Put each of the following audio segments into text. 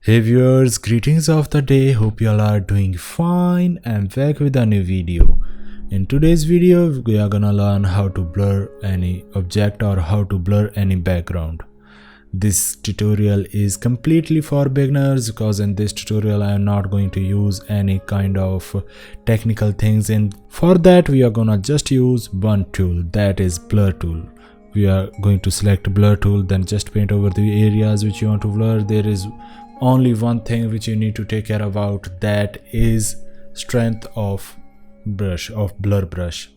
Hey viewers, greetings of the day. Hope you all are doing fine. I'm back with a new video. In today's video, we are gonna learn how to blur any object or how to blur any background. This tutorial is completely for beginners because in this tutorial I am not going to use any kind of technical things, and for that we are gonna just use one tool, that is blur tool. We are going to select blur tool, then just paint over the areas which you want to blur. There is only one thing which you need to take care about, that is strength of blur brush.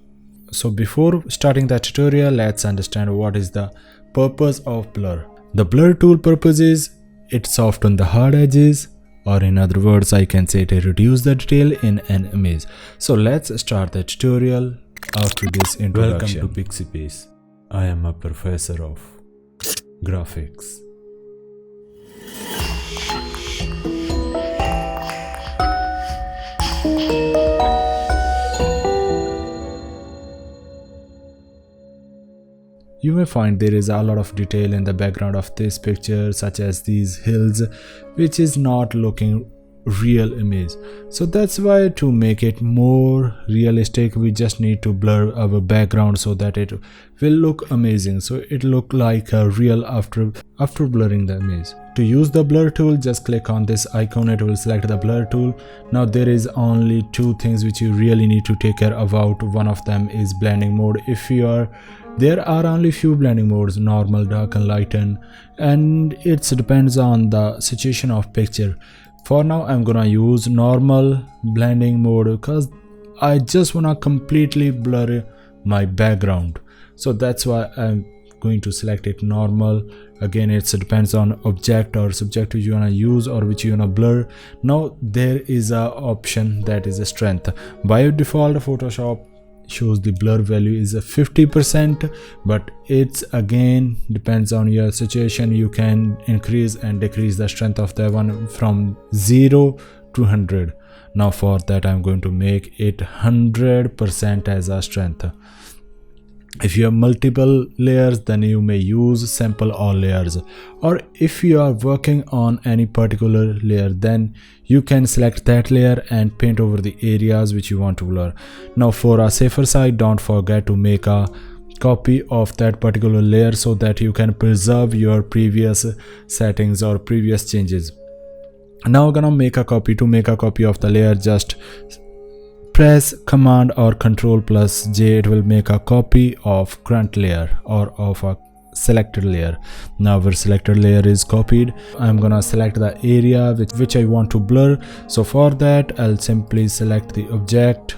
So before starting the tutorial, let's understand what is the purpose of blur. The blur tool purpose is it soften the hard edges, or in other words I can say it reduce the detail in an image. So let's start the tutorial after this introduction. Welcome to PIXIPACE. I am a professor of graphics. You may find there is a lot of detail in the background of this picture, such as these hills, which is not looking real image. So that's why, to make it more realistic, we just need to blur our background so that it will look amazing, so it look like a real after blurring the image. To use the blur tool, just click on this icon, it will select the blur tool. Now there is only two things which you really need to take care about. One of them is blending mode. There are only few blending modes: normal, dark and lighten, and it depends on the situation of picture. For now I'm gonna use normal blending mode because I just wanna completely blur my background, so that's why I'm going to select it normal. Again, it depends on object or subject which you wanna use or which you wanna blur. Now there is a option, that is a strength. By default Photoshop shows the blur value is a 50%, but it's again depends on your situation. You can increase and decrease the strength of that one from 0 to 100. Now for that I'm going to make it 100% as a strength. If you have multiple layers, then you may use sample all layers, or if you are working on any particular layer, then you can select that layer and paint over the areas which you want to blur. Now for a safer side, don't forget to make a copy of that particular layer so that you can preserve your previous settings or previous changes. Now we're gonna make a copy. To make a copy of the layer, just press Command or Control plus J. It will make a copy of current layer or of a selected layer. Now our selected layer is copied. I'm gonna select the area which I want to blur. So for that I'll simply select the object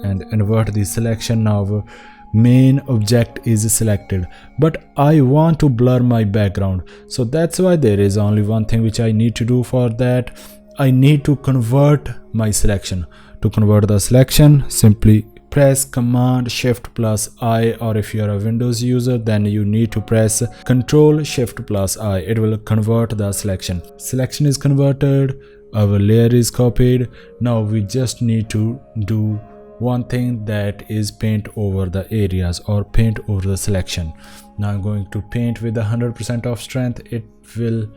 and invert the selection. Now our main object is selected, but I want to blur my background, so that's why there is only one thing which I need to do. For that I need to convert my selection. To convert the selection, simply press Command Shift plus I, or if you are a Windows user, then you need to press Control Shift plus I. It will convert the selection. Selection is converted, our layer is copied. Now we just need to do one thing, that is paint over the areas or paint over the selection. Now I'm going to paint with 100% of strength. It will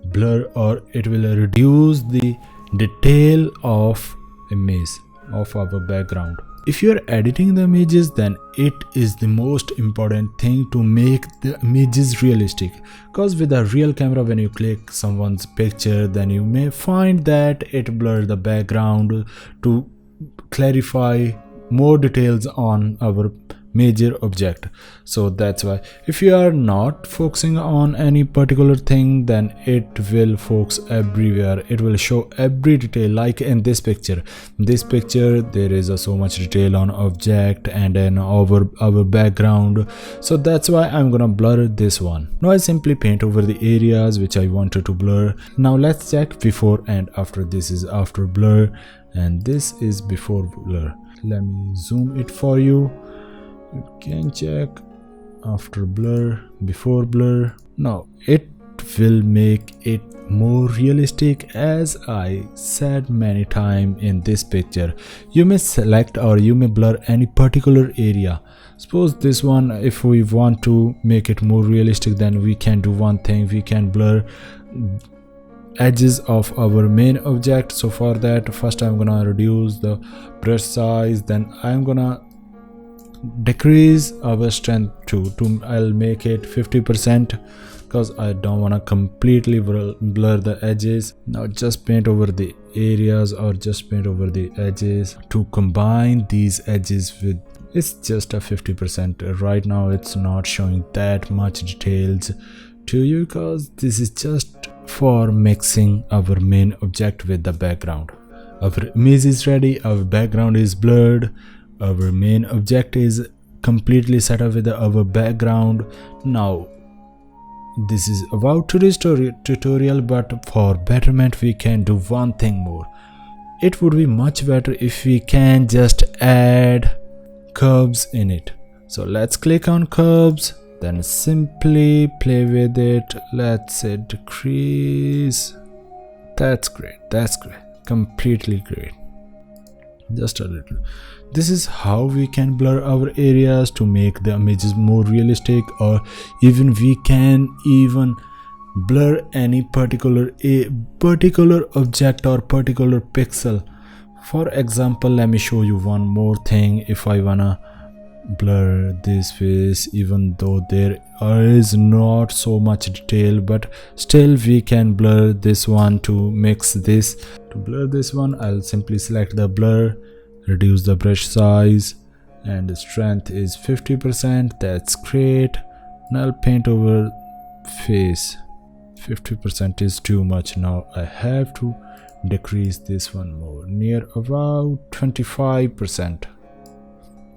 blur or it will reduce the detail of image of our background. If you are editing the images, then it is the most important thing to make the images realistic, because with a real camera, when you click someone's picture, then you may find that it blurs the background to clarify more details on our major object. So that's why if you are not focusing on any particular thing, then it will focus everywhere. It will show every detail. Like in this picture there is so much detail on object and then over our background, so that's why I'm gonna blur this one. Now I simply paint over the areas which I wanted to blur. Now let's check before and after. This is after blur and this is before blur. Let me zoom it for you. You can check after blur, before blur. Now it will make it more realistic. As I said many times in this picture, you may select or you may blur any particular area. Suppose this one, if we want to make it more realistic, then we can do one thing. We can blur edges of our main object. So for that, first I'm gonna reduce the brush size, then I'm gonna decrease our strength to I'll make it 50% because I don't want to completely blur the edges. Now just paint over the areas or just paint over the edges to combine these edges with, it's just a 50%. Right now it's not showing that much details to you because this is just for mixing our main object with the background. Our image is ready, our background is blurred, our main object is completely set up with our background. Now this is about today's tutorial, but for betterment we can do one thing more. It would be much better if we can just add curves in it. So let's click on curves, then simply play with it. Let's say decrease. That's great, completely great. Just a little. This is how we can blur our areas to make the images more realistic, or even we can even blur any particular object or particular pixel. For example, let me show you one more thing. If I wanna blur this face, even though there is not so much detail, but still we can blur this one to mix this. To blur this one, I'll simply select the blur, reduce the brush size, and the strength is 50%. That's great. Now I'll paint over face. 50% is too much. Now I have to decrease this one more, near about 25%.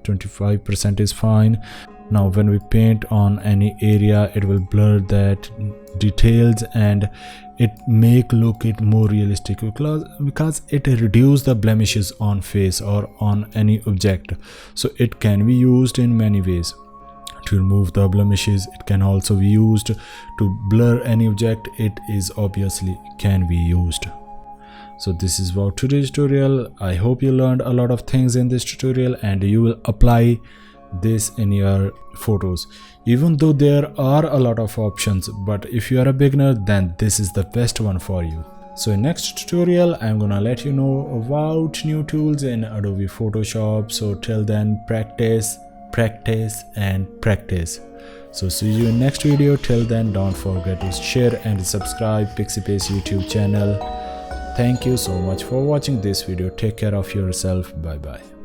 25% is fine. Now when we paint on any area, it will blur that details and it make look it more realistic because it reduce the blemishes on face or on any object. So it can be used in many ways to remove the blemishes. It can also be used to blur any object. It is obviously can be used. So this is about today's tutorial. I hope you learned a lot of things in this tutorial and you will apply this in your photos. Even though there are a lot of options, but if you are a beginner, then this is the best one for you. So in next tutorial, I'm gonna let you know about new tools in Adobe Photoshop. So till then, practice and practice. So see you in next video. Till then, don't forget to share and subscribe PIXIPACE YouTube channel. Thank you so much for watching this video. Take care of yourself. Bye bye.